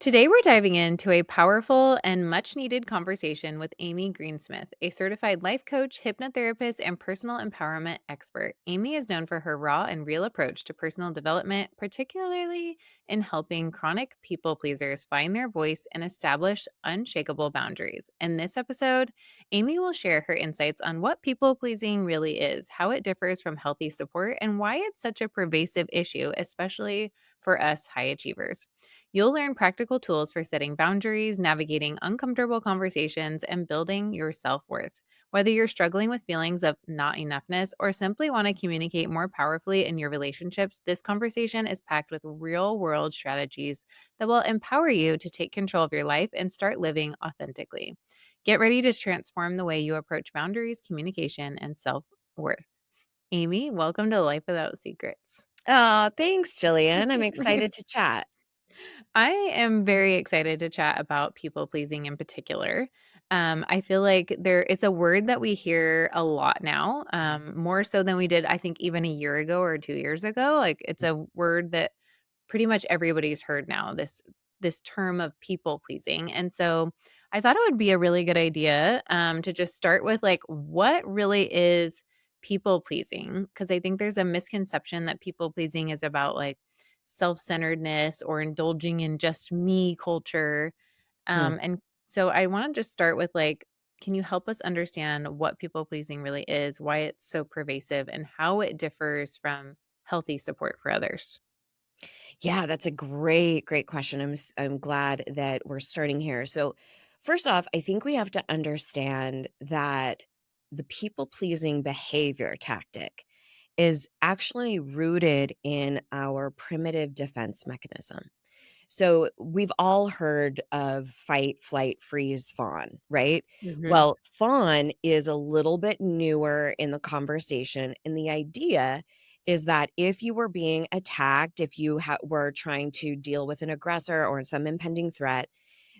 Today, we're diving into a powerful and much needed conversation with Amy Greensmith, a certified life coach, hypnotherapist, and personal empowerment expert. Amy is known for her raw and real approach to personal development, particularly in helping chronic people pleasers find their voice and establish unshakable boundaries. In this episode, Amy will share her insights on what people pleasing really is, how it differs from healthy support, and why it's such a pervasive issue, especially for us high achievers. You'll learn practical tools for setting boundaries, navigating uncomfortable conversations, and building your self worth. Whether you're struggling with feelings of not enoughness or simply want to communicate more powerfully in your relationships, this conversation is packed with real world strategies that will empower you to take control of your life and start living authentically. Get ready to transform the way you approach boundaries, communication, and self worth. Amy, welcome to Life Without Secrets. Oh, thanks, Jillian. I'm excited to chat. I am very excited to chat about people pleasing in particular. I feel like it's a word that we hear a lot now, more so than we did, I think, even a year ago or 2 years ago. Like it's a word that pretty much everybody's heard now. This term of people pleasing, and so I thought it would be a really good idea to just start with like what really is people pleasing, because I think there's a misconception that people pleasing is about like self-centeredness or indulging in just me culture. Hmm. And so I want to just start with like, can you help us understand what people pleasing really is, why it's so pervasive, and how it differs from healthy support for others? Yeah, that's a great question. I'm glad that we're starting here. So, first off, I think we have to understand that the people-pleasing behavior tactic is actually rooted in our primitive defense mechanism. So we've all heard of fight, flight, freeze, fawn, right? Hmm. Well, fawn is a little bit newer in the conversation. And the idea is that if you were being attacked, if you were trying to deal with an aggressor or some impending threat,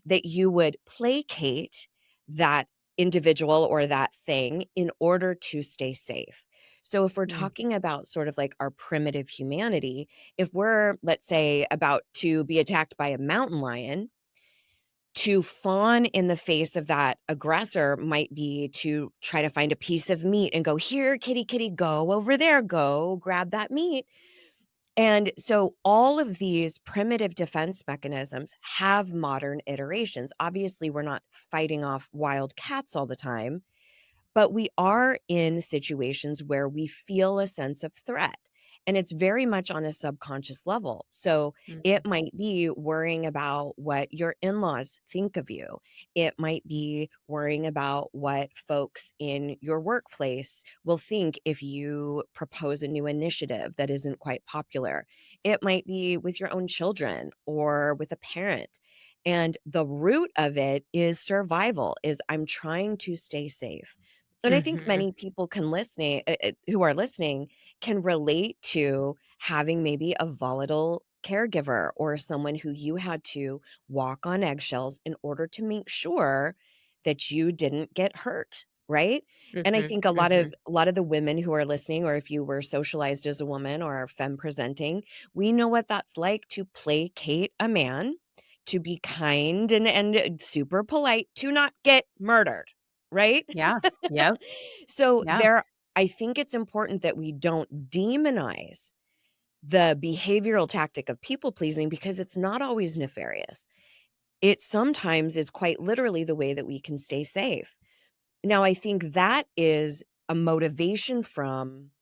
that you would placate that individual or that thing in order to stay safe. So, if we're talking about sort of like our primitive humanity, if we're, let's say, about to be attacked by a mountain lion, to fawn in the face of that aggressor might be to try to find a piece of meat and go, here, kitty, kitty, go over there, go grab that meat. And so all of these primitive defense mechanisms have modern iterations. Obviously, we're not fighting off wild cats all the time, but we are in situations where we feel a sense of threat. And it's very much on a subconscious level. So Hmm. it might be worrying about what your in laws think of you. It might be worrying about what folks in your workplace will think if you propose a new initiative that isn't quite popular. It might be with your own children or with a parent. And the root of it is survival, is I'm trying to stay safe. And I think Hmm. many people who are listening can relate to having maybe a volatile caregiver or someone who you had to walk on eggshells in order to make sure that you didn't get hurt, right? And I Hmm. think a lot Hmm. of a lot of the women who are listening, or if you were socialized as a woman or are femme presenting, we know what that's like to placate a man, to be kind and super polite, to not get murdered, right? Yeah. Yep. So Yeah. there I think it's important that we don't demonize the behavioral tactic of people pleasing because it's not always nefarious. It sometimes is quite literally the way that we can stay safe. Now, I think that is a motivation from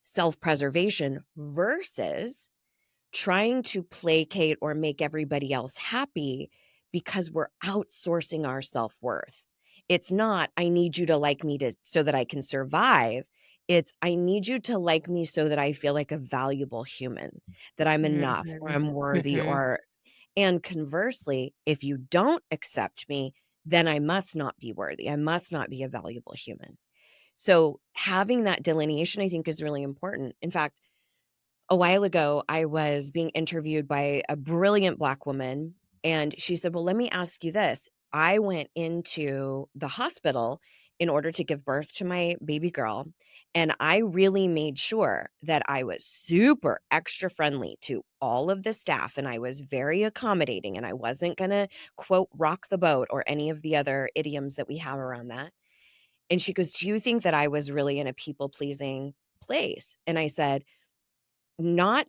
self-preservation versus trying to placate or make everybody else happy because we're outsourcing our self-worth. It's not, I need you to like me to so that I can survive. It's, I need you to like me so that I feel like a valuable human, that I'm enough or Hmm. I'm worthy Hmm. or and conversely, if you don't accept me, then I must not be worthy. I must not be a valuable human. So having that delineation I think is really important. In fact, a while ago, I was being interviewed by a brilliant Black woman, and she said, "Well, let me ask you this. I went into the hospital in order to give birth to my baby girl. And I really made sure that I was super extra friendly to all of the staff and I was very accommodating and I wasn't going to quote rock the boat or any of the other idioms that we have around that. And she goes, "Do you think that I was really in a people pleasing place?" And I said, not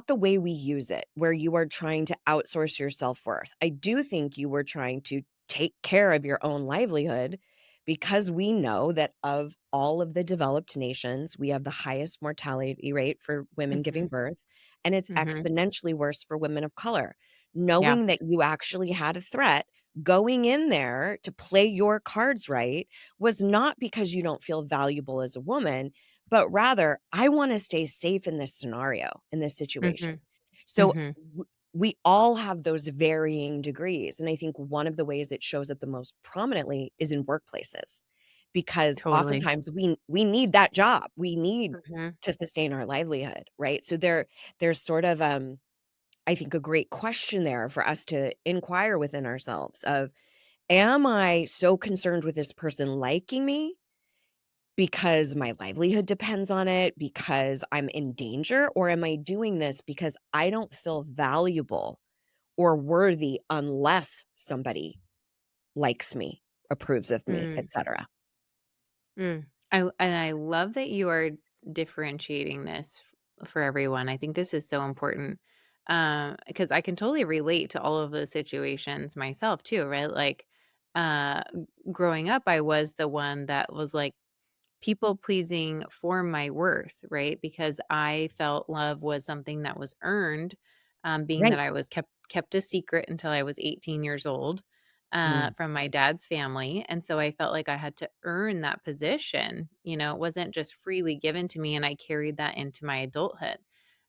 the way we use it, where you are trying to outsource your self-worth. I do think you were trying to take care of your own livelihood because we know that of all of the developed nations, we have the highest mortality rate for women giving Mhm. birth, and it's Mhm. exponentially worse for women of color. Yeah. Knowing that you actually had a threat, going in there to play your cards right was not because you don't feel valuable as a woman, but rather, I wanna stay safe in this scenario, in this situation. Mhm. So, Mhm. we all have those varying degrees, and I think one of the ways it shows up the most prominently is in workplaces, because Totally. oftentimes we need that job. We need Mhm. to sustain our livelihood, right? So there's sort of, I think, a great question there for us to inquire within ourselves of, "Am I so concerned with this person liking me because my livelihood depends on it, because I'm in danger, or am I doing this because I don't feel valuable or worthy unless somebody likes me, approves of me, Mm. etcetera?" I love that you are differentiating this for everyone. I think this is so important, because I can totally relate to all of those situations myself too, right? Like, growing up, I was the one that was like people pleasing for my worth, right? Because I felt love was something that was earned, being that Right. I was kept a secret until I was 18 years old, Mm, from my dad's family, and so I felt like I had to earn that position. It wasn't just freely given to me, and I carried that into my adulthood.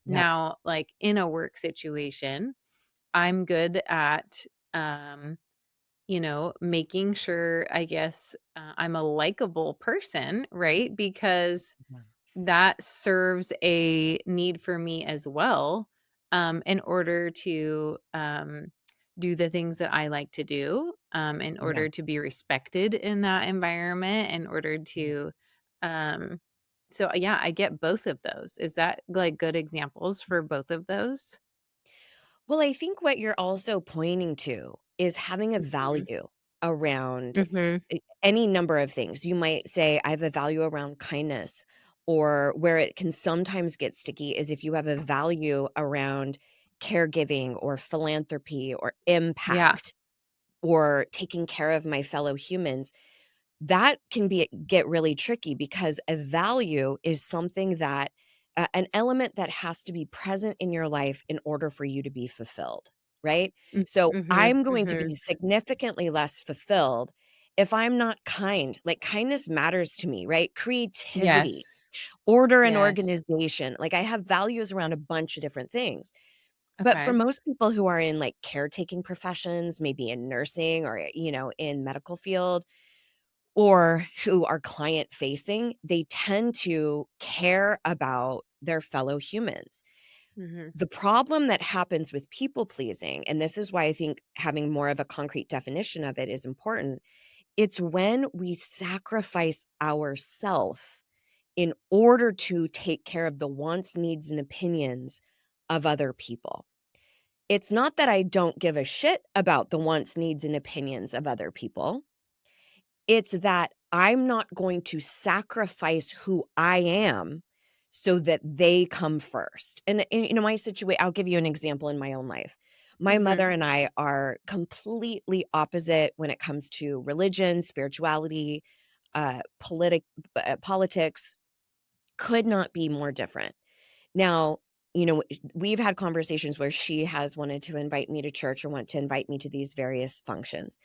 yep. Now, like in a work situation, I'm good at, um, making sure, I guess, I'm a likable person, right? Because Yeah. that serves a need for me as well, in order to, do the things that I like to do, in Yeah. order to be respected in that environment, in order Yeah. to, um so, yeah, I get both of those. Is that, like, good examples for both of those? Well, I think what you're also pointing to is having a Mhm. value around Mhm. any number of things. You might say, I have a value around kindness, or where it can sometimes get sticky is if you have a value around caregiving or philanthropy or Yeah. impact or taking care of my fellow humans. That can get really tricky because a value is something that an element that has to be present in your life in order for you to be fulfilled, right? Mm. So Mhm. I'm going to Mhm. be significantly less fulfilled if I'm not kind. Like kindness matters to me, right? Creativity, Yes. order and Yes. organization. Like I have values around a bunch of different things. But for Okay. most people who are in like caretaking professions, maybe in nursing or in medical field, or who are client facing, they tend to care about their fellow humans. Mhm. The problem that happens with people pleasing, and this is why I think having more of a concrete definition of it is important, it's when we sacrifice ourself in order to take care of the wants, needs, and opinions of other people. It's not that I don't give a shit about the wants, needs, and opinions of other people. It's that I'm not going to sacrifice who I am so that they come first. And my situation, I'll give you an example in my own life. My Mhm. mother and I are completely opposite when it comes to religion, spirituality, politics. Could not be more different. Now, we've had conversations where she has wanted to invite me to church or want to invite me to these various functions.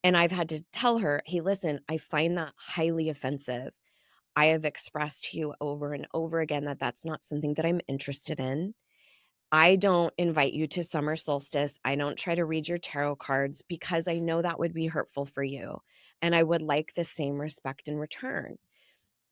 And I've had to tell her, "Hey, listen, I find that highly offensive. I have expressed to you over and over again that that's not something that I'm interested in. I don't invite you to summer solstice. I don't try to read your tarot cards because I know that would be hurtful for you. And I would like the same respect in return.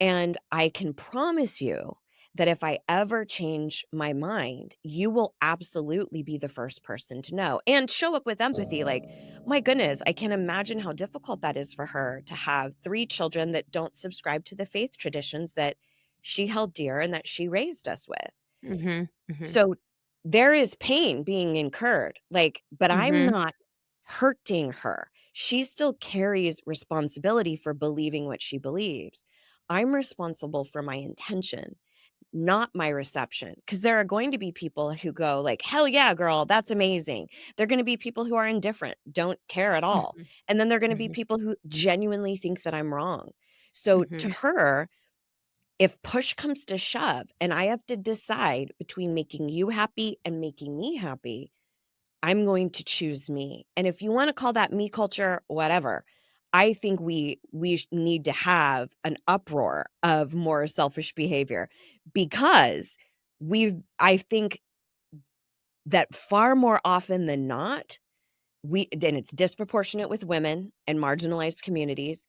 And I can promise you that if I ever change my mind, you will absolutely be the first person to know and show up with empathy. Like, my goodness, I can imagine how difficult that is for her to have 3 children that don't subscribe to the faith traditions that she held dear and that she raised us with. Mhm. Mhm. So there is pain being incurred, like, but I'm Mhm. not hurting her. She still carries responsibility for believing what she believes. I'm responsible for my intention, not my reception. Because there are going to be people who go like, "Hell yeah, girl, that's amazing." There are gonna be people who are indifferent, don't care at all. Mhm. And then there are gonna be Mhm. people who genuinely think that I'm wrong. So to Mhm. her, if push comes to shove and I have to decide between making you happy and making me happy, I'm going to choose me. And if you wanna call that me culture, whatever. I think we need to have an uproar of more selfish behavior because I think that far more often than not, and it's disproportionate with women and marginalized communities.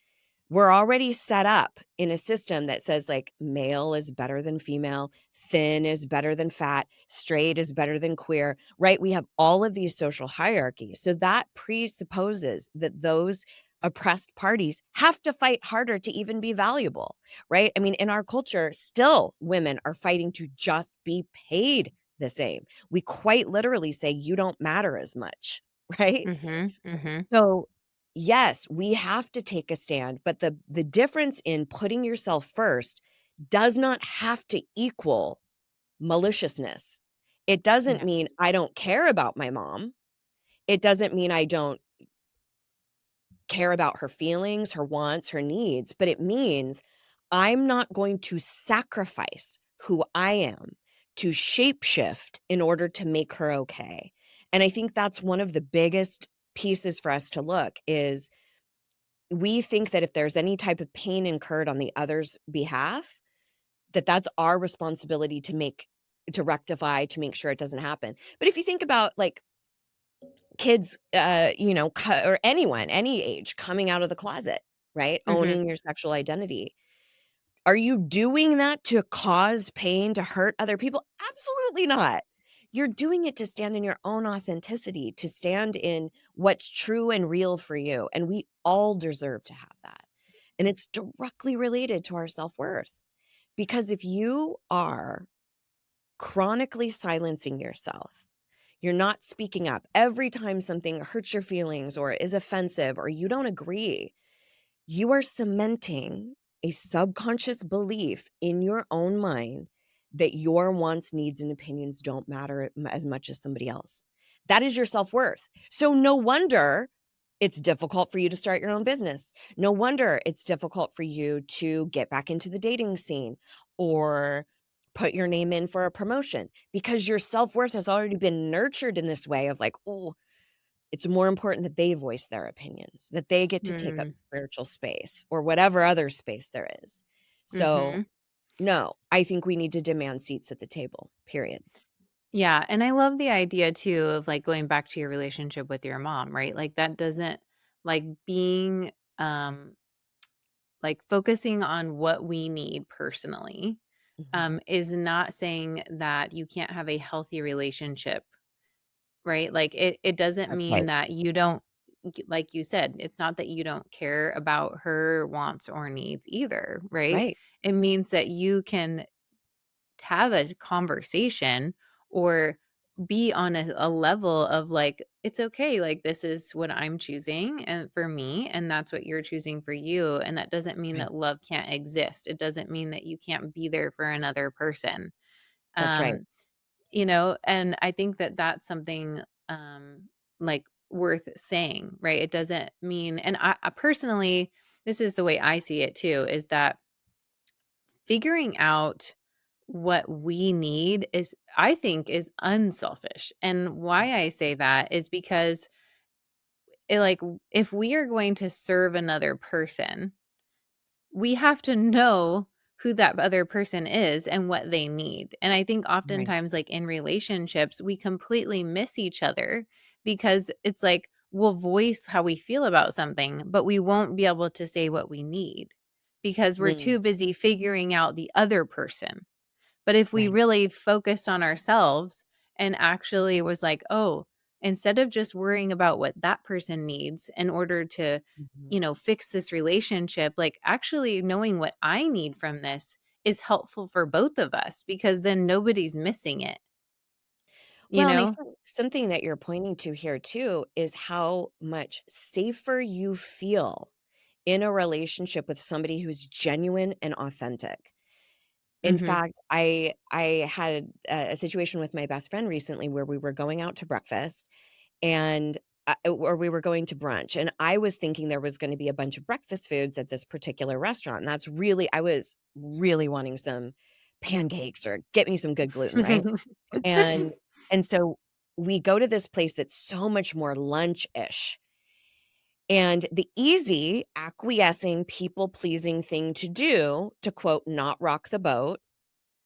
We're already set up in a system that says like male is better than female, thin is better than fat, straight is better than queer, right? We have all of these social hierarchies. So that presupposes that those oppressed parties have to fight harder to even be valuable, right? I mean, in our culture, still women are fighting to just be paid the same. We quite literally say, you don't matter as much, right? Mhm. Mhm. So, yes, we have to take a stand, but the difference in putting yourself first does not have to equal maliciousness. It doesn't Yeah. mean I don't care about my mom. It doesn't mean I don't care about her feelings, her wants, her needs, but it means I'm not going to sacrifice who I am to shapeshift in order to make her okay. And I think that's one of the biggest pieces for us to look is we think that if there's any type of pain incurred on the other's behalf, that that's our responsibility to rectify, to make sure it doesn't happen. But if you think about like kids, or anyone, any age coming out of the closet, right? Mhm. Owning your sexual identity. Are you doing that to cause pain, to hurt other people? Absolutely not. You're doing it to stand in your own authenticity, to stand in what's true and real for you. And we all deserve to have that. And it's directly related to our self worth. Because if you are chronically silencing yourself, you're not speaking up every time something hurts your feelings or is offensive or you don't agree, you are cementing a subconscious belief in your own mind that your wants, needs, and opinions don't matter as much as somebody else. That is your self worth. So, no wonder it's difficult for you to start your own business. No wonder it's difficult for you to get back into the dating scene or put your name in for a promotion because your self worth has already been nurtured in this way of like, oh, it's more important that they voice their opinions, that they get to take up Mm. spiritual space or whatever other space there is. So, Mhm. no, I think we need to demand seats at the table, period. Yeah, and I love the idea too of, like, going back to your relationship with your mom, right? Like, that doesn't like, being, like, focusing on what we need personally, Mhm. is not saying that you can't have a healthy relationship, right? Like, it doesn't That's mean right. that you don't like you said, it's not that you don't care about her wants or needs either, right? Right. It means that you can have a conversation or be on a level of like it's okay, like this is what I'm choosing and for me and that's what you're choosing for you, and that doesn't mean Right. that love can't exist. It doesn't mean that you can't be there for another person. That's right. um and I think that that's something like worth saying, right? It doesn't mean, and I personally, this is the way I see it too, is that figuring out what we need is, I think, is unselfish. And why I say that is because if we are going to serve another person, we have to know who that other person is and what they need. And I think Right. oftentimes, like in relationships, we completely miss each other because it's like we'll voice how we feel about something, but we won't be able to say what we need because we're Mm, too busy figuring out the other person. But if we Right. really focused on ourselves and actually was like, "Oh, instead of just worrying about what that person needs in order to, Mhm. fix this relationship, like actually knowing what I need from this is helpful for both of us because then nobody's missing it, you Well, and I know?" think something that you're pointing to here too is how much safer you feel in a relationship with somebody who's genuine and authentic. In Mhm. fact, I had a situation with my best friend recently where we were going out to breakfast and or we were going to brunch, and I was thinking there was going to be a bunch of breakfast foods at this particular restaurant. And that's really I was really wanting some pancakes or get me some good gluten, right? And and so we go to this place that's so much more lunch-ish. And the easy, acquiescing, people-pleasing thing to do, to quote, "not rock the boat,"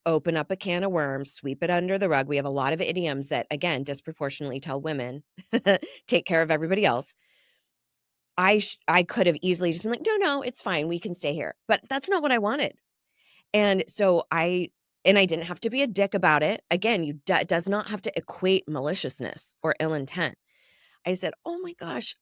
open up a can of worms, sweep it under the rug. We have a lot of idioms that, again, disproportionately tell women, take care of everybody else. I could have easily just been like, "No, no, it's fine. We can stay here." But that's not what I wanted. And so I didn't have to be a dick about it. Again, it does not have to equate maliciousness or ill intent. I said, "Oh my gosh,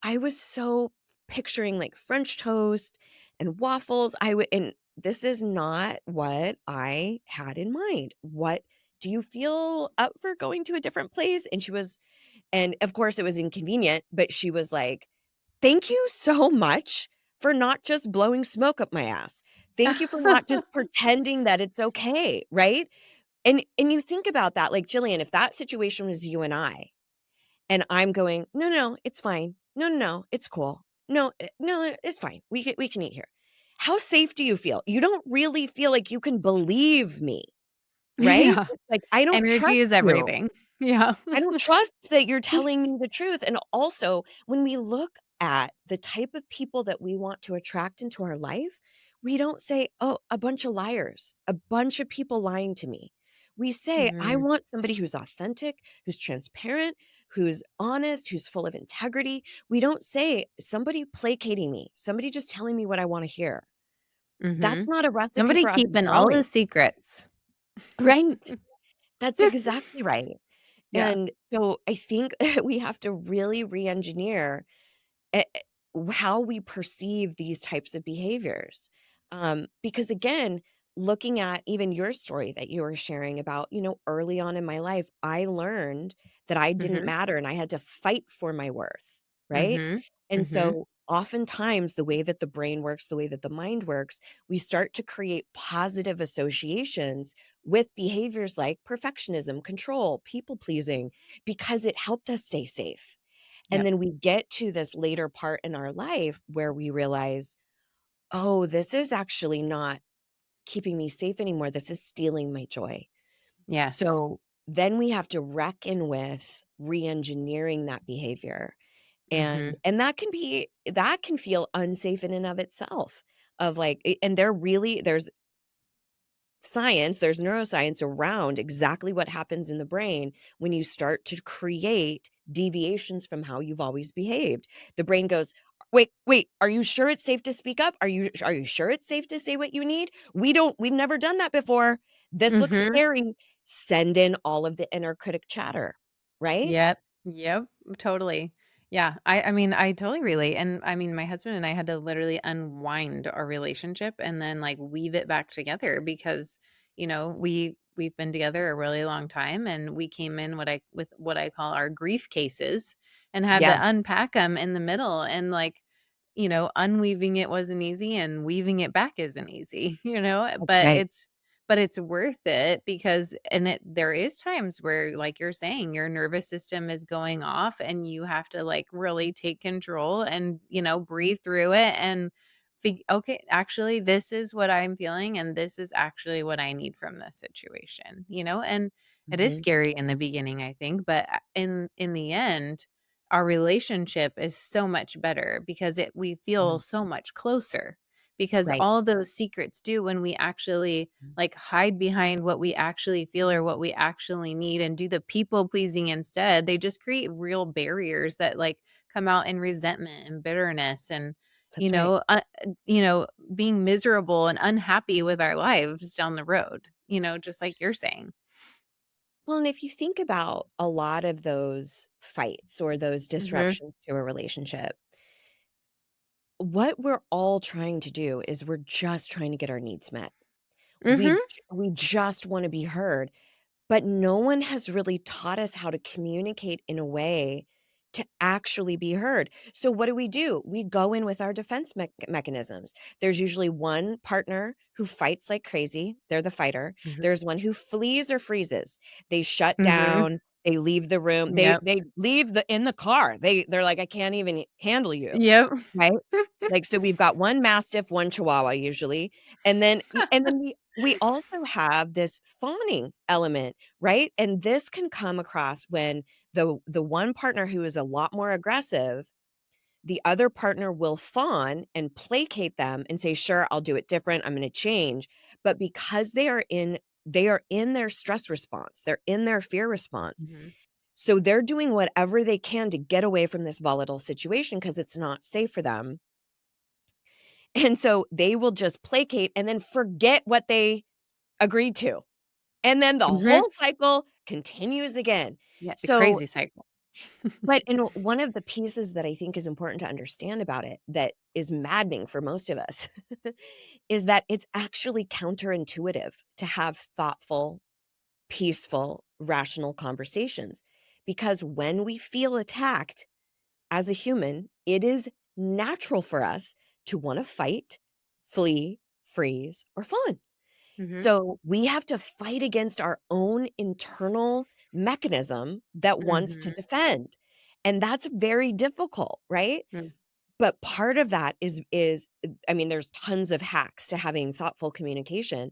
I was so picturing like French toast and waffles. And this is not what I had in mind. What do you feel up for going to a different place?" And of course it was inconvenient, but she was like, "Thank you so much for not just blowing smoke up my ass. Thank you for not just pretending that it's okay." Right. And you think about that, like Jillian, if that situation was you and I'm going, "No, no, it's fine. No, no, no, it's cool. No, no, it's fine. We can eat here." How safe do you feel? You don't really feel like you can believe me, right? Yeah. It's like, I don't Energy trust is you. everything. Yeah. I don't trust that you're telling me the truth. And also, when we look at the type of people that we want to attract into our life, we don't say, "Oh, a bunch of liars, a bunch of people lying to me." We say, "I Mhm. want somebody who's authentic, who's transparent, who's honest, who's full of integrity." We don't say, "Somebody placating me, somebody just telling me what I want to hear." That's Mhm. not a recipe Somebody for us keeping all growing. the secrets. Right. That's exactly right. Yeah. And so I think we have to really re-engineer how we perceive these types of behaviors. Because again, looking at even your story that you were sharing about, early on in my life, I learned that I didn't Mhm. matter and I had to fight for my worth. Right. Mhm. And Mhm. so oftentimes, the way that the brain works, the way that the mind works, we start to create positive associations with behaviors like perfectionism, control, people pleasing, because it helped us stay safe. And Yep. then we get to this later part in our life where we realize, "Oh, this is actually not keeping me safe anymore. This is stealing my joy." Yes. So then we have to reckon with re-engineering that behavior. And Mhm. and that can feel unsafe in and of itself. Of like, and there's there's neuroscience around exactly what happens in the brain when you start to create deviations from how you've always behaved. The brain goes, "Wait, wait, are you sure it's safe to speak up? Are you sure it's safe to say what you need? We've never done that before. This looks Mhm. scary." Send in all of the inner critic chatter, right? Yep. Yep. Totally. Yeah. I mean, I totally relate. And I mean, my husband and I had to literally unwind our relationship and then like weave it back together because, we've been together a really long time and we came in with what I call our grief cases and had Yeah, to unpack them in the middle and like, unweaving it wasn't easy and weaving it back isn't easy, that's but right. it's worth it because there is times where, like you're saying, your nervous system is going off and you have to, like, really take control and, breathe through it and "Okay, actually, this is what I'm feeling, and this is actually what I need from this situation," and it is Mhm, scary in the beginning, I think, but, in the end, our relationship is so much better because we feel mhm. so much closer because Right. all those secrets do when we actually like hide behind what we actually feel or what we actually need and do the people pleasing instead, they just create real barriers that like come out in resentment and bitterness and you That's right. know uh, you know being miserable and unhappy with our lives down the road. just like you're saying. Well, and if you think about a lot of those fights or those Mhm. disruptions to a relationship, what we're all trying to do is we're just trying to get our needs met. Mhm. We just wanna be heard. But no one has really taught us how to communicate in a way to actually be heard. So what do? We go in with our defense mechanisms. There's usually one partner who fights like crazy. They're the fighter. Mhm. There's one who flees or freezes. They shut Mhm. down. They leave the room. Yep. They leave the in the car. They're like, I can't even handle you. Yep. Right? Like, so we've got one mastiff, one chihuahua usually, and then we also have this fawning element, right? And this can come across when the one partner who is a lot more aggressive, the other partner will fawn and placate them and say, "Sure, I'll do it different. I'm gonna change." But because they are in their stress response, they're in their fear response. Mhm. So they're doing whatever they can to get away from this volatile situation because it's not safe for them. And so they will just placate and then forget what they agreed to. And then the Mhm. whole cycle continues again. Yeah, the So, crazy cycle. but and one of the pieces that I think is important to understand about it that is maddening for most of us is that it's actually counterintuitive to have thoughtful, peaceful, rational conversations. Because when we feel attacked as a human, it is natural for us to want to fight, flee, freeze, or fawn. Mhm. So we have to fight against our own internal mechanism that wants to Mhm. defend. And that's very difficult, right? Mm. But part of that is I mean, there's tons of hacks to having thoughtful communication,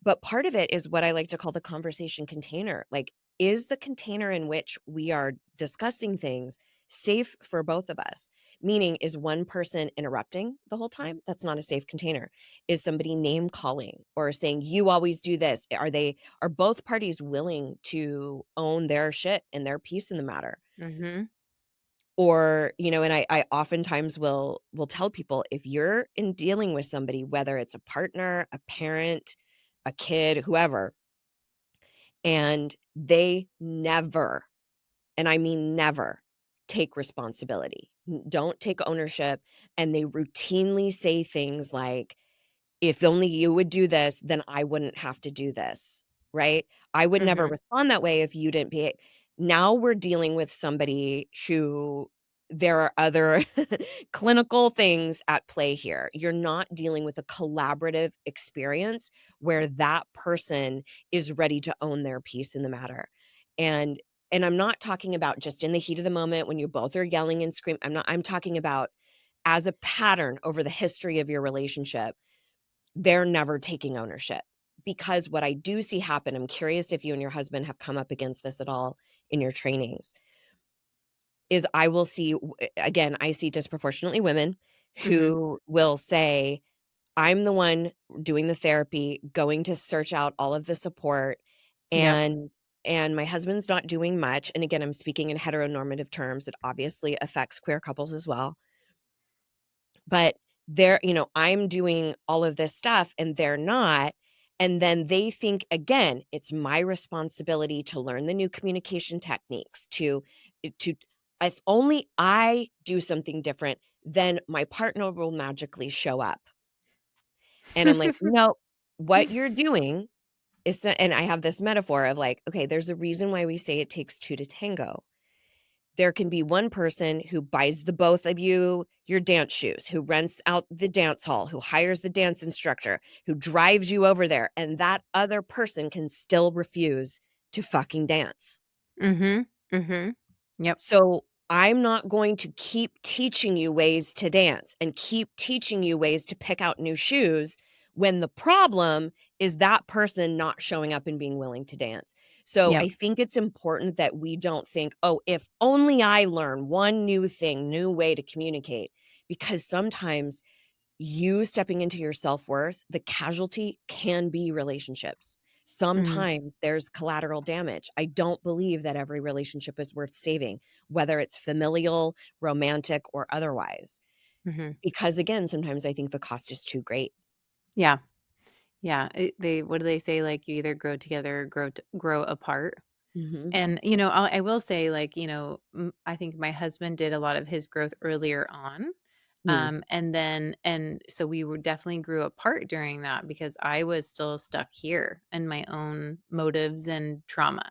but part of it is what I like to call the conversation container. Like, is the container in which we are discussing things safe for both of us? Meaning, is one person interrupting the whole time? That's not a safe container. Is somebody name calling or saying, "You always do this"? Are both parties willing to own their shit and their piece in the matter? Mhm. Or, and I oftentimes will tell people, if you're in dealing with somebody, whether it's a partner, a parent, a kid, whoever, and they never, and I mean never, take responsibility, don't take ownership, and they routinely say things like, if only you would do this, then I wouldn't have to do this, right? I would never Mhm. respond that way if you didn't behave. Now we're dealing with somebody who there are other clinical things at play here. You're not dealing with a collaborative experience where that person is ready to own their piece in the matter. And and I'm not talking about just in the heat of the moment when you both are yelling and screaming. I'm talking about as a pattern over the history of your relationship, they're never taking ownership. Because what I do see happen, I'm curious if you and your husband have come up against this at all in your trainings, is I will see, again, I see disproportionately women Mhm. who will say, I'm the one doing the therapy, going to search out all of the support, Yep. and my husband's not doing much. And again, I'm speaking in heteronormative terms. It obviously affects queer couples as well. But I'm doing all of this stuff and they're not. And then they think, again, it's my responsibility to learn the new communication techniques, to if only I do something different, then my partner will magically show up. And I'm like, no, what you're doing is, and I have this metaphor of like, okay, there's a reason why we say it takes two to tango. There can be one person who buys the both of you your dance shoes, who rents out the dance hall, who hires the dance instructor, who drives you over there, and that other person can still refuse to fucking dance. Mhm. Mhm. Yep. So, I'm not going to keep teaching you ways to dance and keep teaching you ways to pick out new shoes when the problem is that person not showing up and being willing to dance. So, Yep. I think it's important that we don't think, "Oh, if only I learn one new thing, new way to communicate," because sometimes you stepping into your self-worth, the casualty can be relationships. Mhm. Sometimes there's collateral damage. I don't believe that every relationship is worth saving, whether it's familial, romantic, or otherwise. Mhm. Because again, sometimes I think the cost is too great. Yeah. Yeah, they what do they say? Like, you either grow together or grow apart. Mhm. And, I will say, like, I think my husband did a lot of his growth earlier on. Mm. And so we were definitely grew apart during that because I was still stuck here in my own motives and trauma.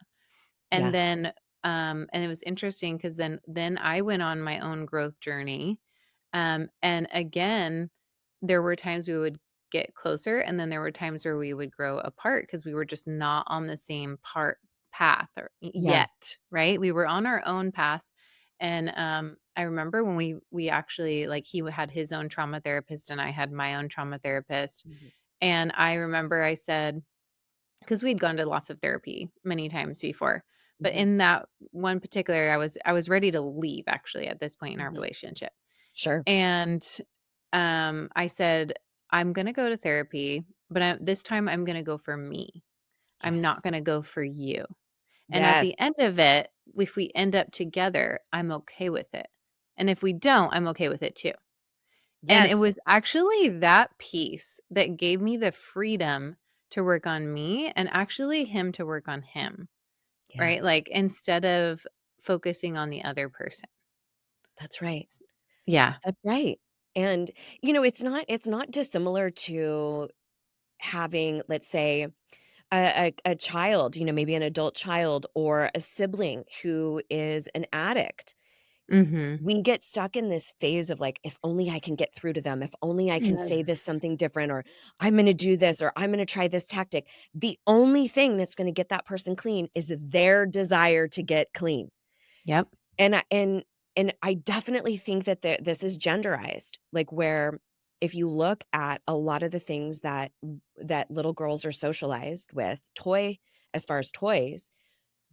And Yes. then, and it was interesting because then I went on my own growth journey. And again, there were times we would get closer, and then there were times where we would grow apart because we were just not on the same path or Yeah. yet, right? We were on our own path. And I remember when we actually, like, he had his own trauma therapist and I had my own trauma therapist. Mhm. And I remember I said, because we'd gone to lots of therapy many times before. But Mhm. in that one particular, I was ready to leave actually at this point in our Mhm. relationship. Sure. And I said, I'm going to go to therapy, but this time I'm going to go for me. I'm not Yes. going to go for you. And at Yes. the end of it, if we end up together, I'm okay with it. And if we don't, I'm okay with it too. And it Yes. was actually that piece that gave me the freedom to work on me and actually him to work on him, Yeah. right? Like, instead of focusing on the other person. That's right. Yeah. That's right. And, it's not dissimilar to having, let's say, a child, maybe an adult child or a sibling who is an addict. Mhm. We get stuck in this phase of like, if only I can get through to them, if only I can Yes. say this something different, or I'm going to do this, or I'm going to try this tactic. The only thing that's going to get that person clean is their desire to get clean. Yep. And I definitely think that this is genderized, like, where if you look at a lot of the things that little girls are socialized with, as far as toys,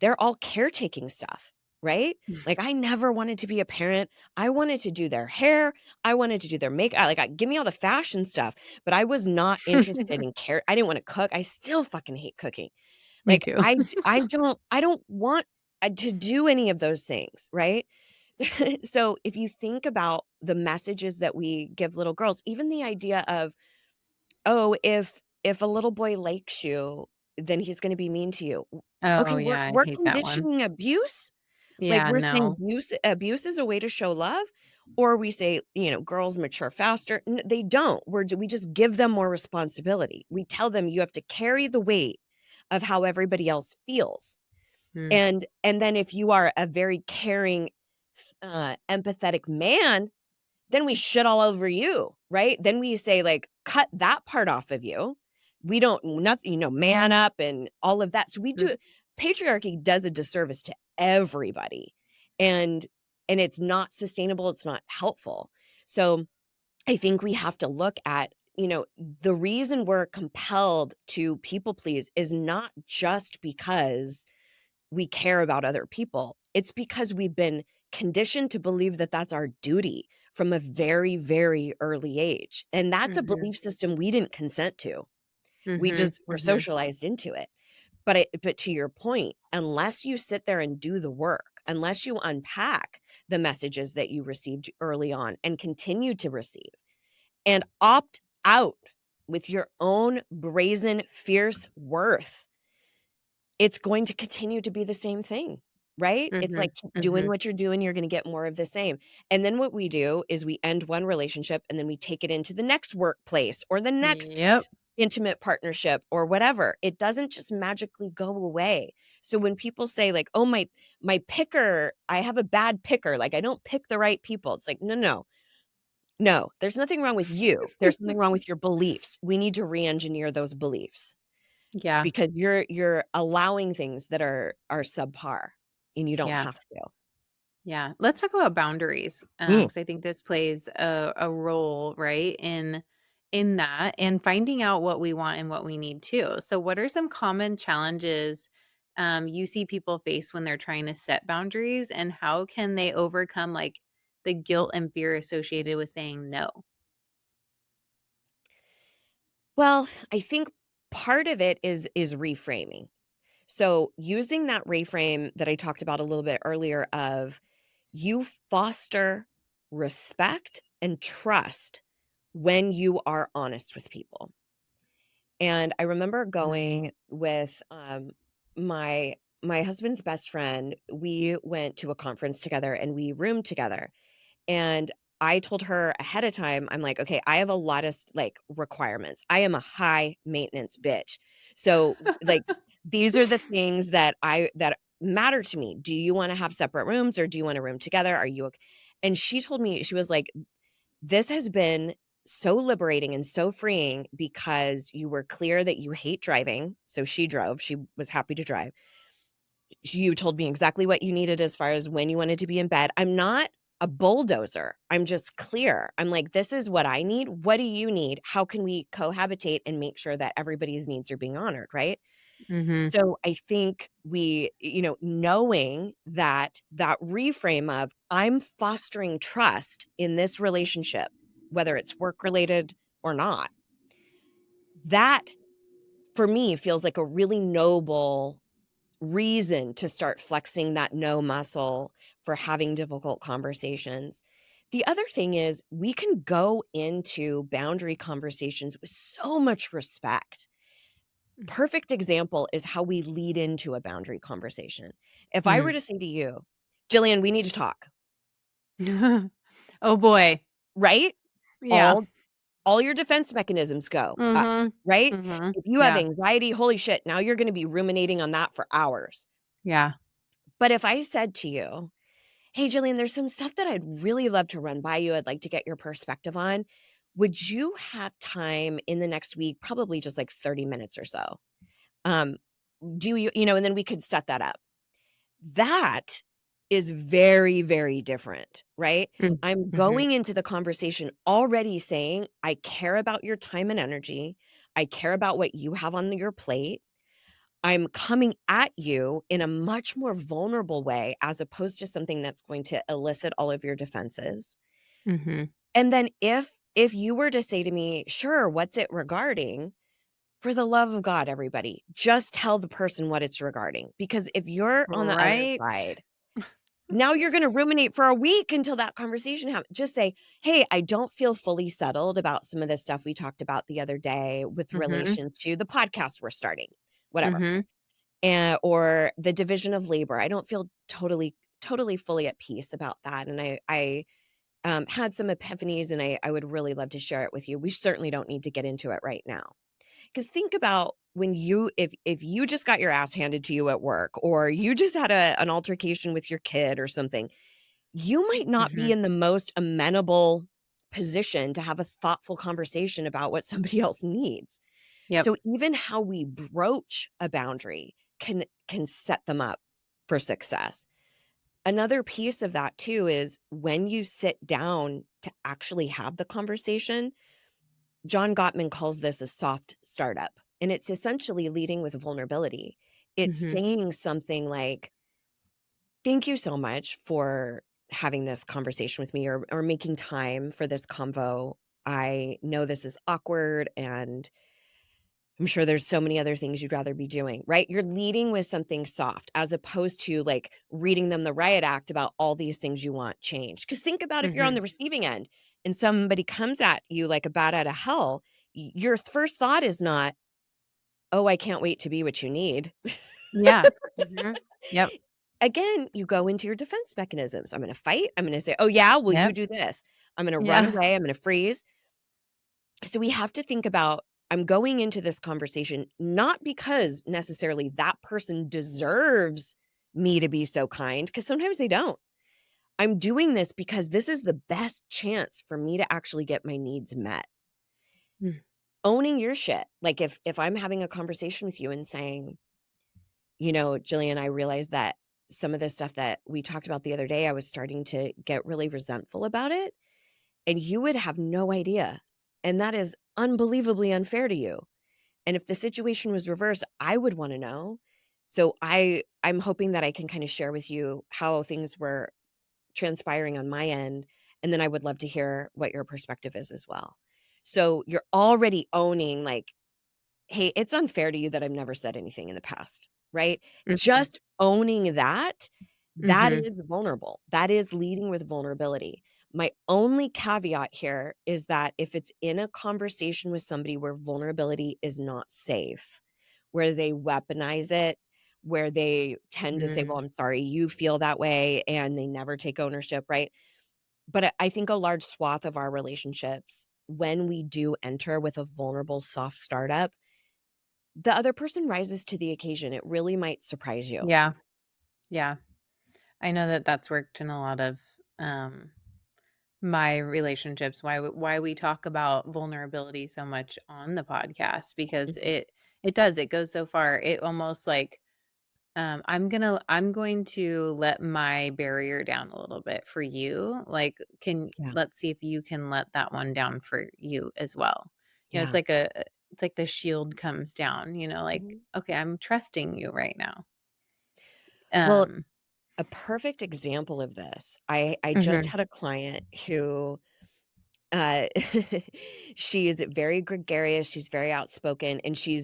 they're all caretaking stuff, right? Like, I never wanted to be a parent. I wanted to do their hair. I wanted to do their makeup. Give me all the fashion stuff, but I was not interested in care. I didn't want to cook. I still fucking hate cooking. Me Like, too. I don't want to do any of those things, right? So if you think about the messages that we give little girls, even the idea of, oh, if a little boy likes you, then he's going to be mean to you. Oh, Okay, we're yeah, I we're hate that one. conditioning abuse. Like, Yeah, we're saying no. abuse is a way to show love, or we say, girls mature faster. They don't. We just give them more responsibility. We tell them you have to carry the weight of how everybody else feels. Mm. And then if you are a very caring, empathetic man, then we shit all over you, right? Then we say, like, cut that part off of you. We don't nothing, man up and all of that. So we Mm. do patriarchy does a disservice to everybody. And it's not sustainable, it's not helpful. So I think we have to look at, the reason we're compelled to people please is not just because we care about other people. It's because we've been conditioned to believe that that's our duty from a very, very early age. And that's a Mhm. belief system we didn't consent to. We Mhm. just were Mhm. socialized into it. But to your point, unless you sit there and do the work, unless you unpack the messages that you received early on and continue to receive and opt out with your own brazen, fierce worth, it's going to continue to be the same thing, right? It's like, Mhm. keep doing Mhm. what you're doing, you're gonna get more of the same. And then what we do is we end one relationship and then we take it into the next workplace or the next Yep. intimate partnership or whatever. It doesn't just magically go away. So when people say, like, "Oh, my picker, I have a bad picker, like, I don't pick the right people." It's like, "No, no. No, there's nothing wrong with you. There's something wrong with your beliefs. We need to re-engineer those beliefs." Yeah. Because you're allowing things that are subpar, and you don't Yeah. have to. Yeah. Let's talk about boundaries, Mm. because I think this plays a role, right, in that and finding out what we want and what we need too. So what are some common challenges, you see people face when they're trying to set boundaries, and how can they overcome, like, the guilt and fear associated with saying no? Well, I think part of it is reframing. So, using that reframe that I talked about a little bit earlier of, you foster respect and trust when you are honest with people. And I remember Right. going with, my my husband's best friend. We went to a conference together and we roomed together. And I told her ahead of time, I'm like, "Okay, I have a lot of like requirements. I am a high maintenance bitch. So like these are the things that matter to me. Do you want to have separate rooms or do you want to room together? Are you okay?" And she told me, she was like, "This has been so liberating and so freeing because you were clear that you hate driving." So she drove. She was happy to drive. You told me exactly what you needed as far as when you wanted to be in bed. I'm not a bulldozer. I'm just clear. I'm like, "This is what I need. What do you need? How can we cohabitate and make sure that everybody's needs are being honored?" Right? Mhm. So I think knowing that reframe of I'm fostering trust in this relationship, whether it's work related or not, that for me feels like a really noble reason to start flexing that no muscle for having difficult conversations. The other thing is we can go into boundary conversations with so much respect. Perfect example is how we lead into a boundary conversation. If I were Mm. to say to you, "Jillian, we need to talk," Oh, boy. right? Yeah. All your defense mechanisms go up, Mhm. right? Mhm. If you have Yeah. anxiety, holy shit, now you're gonna be ruminating on that for hours. Yeah. But if I said to you, "Hey, Jillian, there's some stuff that I'd really love to run by you. I'd like to get your perspective on. Would you have time in the next week?" Probably just like 30 minutes or so. Um, do you, and then we could set that up. That is very, very different, right? Mm. I'm Mhm. going into the conversation already saying, "I care about your time and energy. I care about what you have on your plate. I'm coming at you in a much more vulnerable way as opposed to something that's going to elicit all of your defenses." Mhm. And then if you were to say to me, "Sure, what's it regarding?" For the love of God, everybody, just tell the person what it's regarding, because if you're on the other Right. side, now you're gonna ruminate for a week until that conversation happens. Just say, "Hey, I don't feel fully settled about some of the stuff we talked about the other day with Mhm. relation to the podcast we're starting," whatever, Mhm. or the division of labor. I don't feel totally fully at peace about that, and I had some epiphanies, and I would really love to share it with you. We certainly don't need to get into it right now. 'Cause think about when if you just got your ass handed to you at work, or you just had an altercation with your kid or something, you might not be Mhm. in the most amenable position to have a thoughtful conversation about what somebody else needs. Yep. So even how we broach a boundary can set them up for success. Another piece of that too is when you sit down to actually have the conversation. John Gottman calls this a soft startup, and it's essentially leading with vulnerability. It's Mhm. saying something like, "Thank you so much for having this conversation with me, or making time for this convo. I know this is awkward, and I'm sure there's so many other things you'd rather be doing," right? You're leading with something soft as opposed to like reading them the riot act about all these things you want changed. Because think about if you're on Mhm. the receiving end and somebody comes at you like a bat out of hell, your first thought is not, "Oh, I can't wait to be what you need." Yeah. Mhm. Yep. Again, you go into your defense mechanisms. I'm going to fight. I'm going to say, "Oh, yeah, will you Yep. do this?" I'm going to run Yeah. away. I'm going to freeze. So we have to think about, I'm going into this conversation not because necessarily that person deserves me to be so kind, because sometimes they don't. I'm doing this because this is the best chance for me to actually get my needs met. Mm. Owning your shit. Like if I'm having a conversation with you and saying, "Jillian, I realized that some of the stuff that we talked about the other day, I was starting to get really resentful about it." And you would have no idea. And that is unbelievably unfair to you. And if the situation was reversed, I would wanna know. So I'm hoping that I can kinda share with you how things were transpiring on my end, and then I would love to hear what your perspective is as well. So you're already owning, like, "Hey, it's unfair to you that I've never said anything in the past," right? Mhm. Just owning that, that Mhm. is vulnerable. That is leading with vulnerability. My only caveat here is that if it's in a conversation with somebody where vulnerability is not safe, where they weaponize it, where they tend to say, "Well, Mm, I'm sorry you feel that way," and they never take ownership, right? But I think a large swath of our relationships, when we do enter with a vulnerable soft startup, the other person rises to the occasion. It really might surprise you. yeah, yeah. I know that that's worked in a lot of, um, my relationships, why we talk about vulnerability so much on the podcast because Mhm. it does, it goes so far. It almost like, I'm going to let my barrier down a little bit for you. Like, Yeah. let's see if you can let that one down for you as well. Yeah. It's like the shield comes down, like, Mhm. okay, I'm trusting you right now. Well, Um, a perfect example of this, I just mhm. had a client who, uh, she's very gregarious, she's very outspoken, and she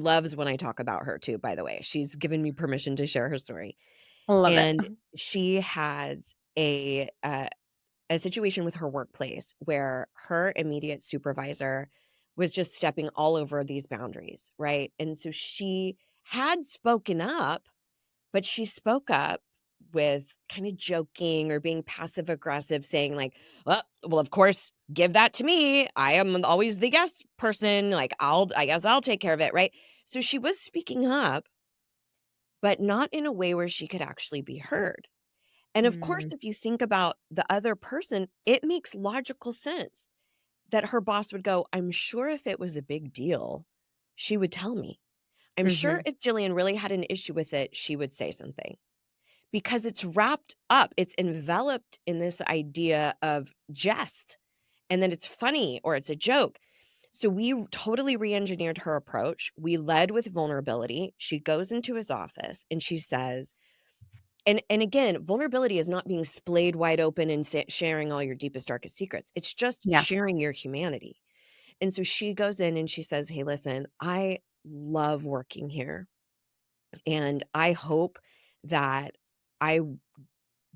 loves when I talk about her too, by the way. She's given me permission to share her story. Love it. And she has a situation with her workplace where her immediate supervisor was just stepping all over these boundaries, right? And so she had spoken up, but she spoke up with kind of joking or being passive aggressive, saying, like, well, of course, give that to me. I am always the yes person. Like, I guess I'll take care of it. Right. So she was speaking up, but not in a way where she could actually be heard. And of course, Mm, if you think about the other person, it makes logical sense that her boss would go, I'm sure if it was a big deal, she would tell me. I'm sure mhm, if Jillian really had an issue with it, she would say something because it's wrapped up, it's enveloped in this idea of jest and then it's funny or it's a joke. So we totally re-engineered her approach. We led with vulnerability. She goes into his office and she says, and again, vulnerability is not being splayed wide open and sharing all your deepest, darkest secrets. It's just yeah, sharing your humanity. And so she goes in and she says, "Hey, listen, I love working here. And I hope that I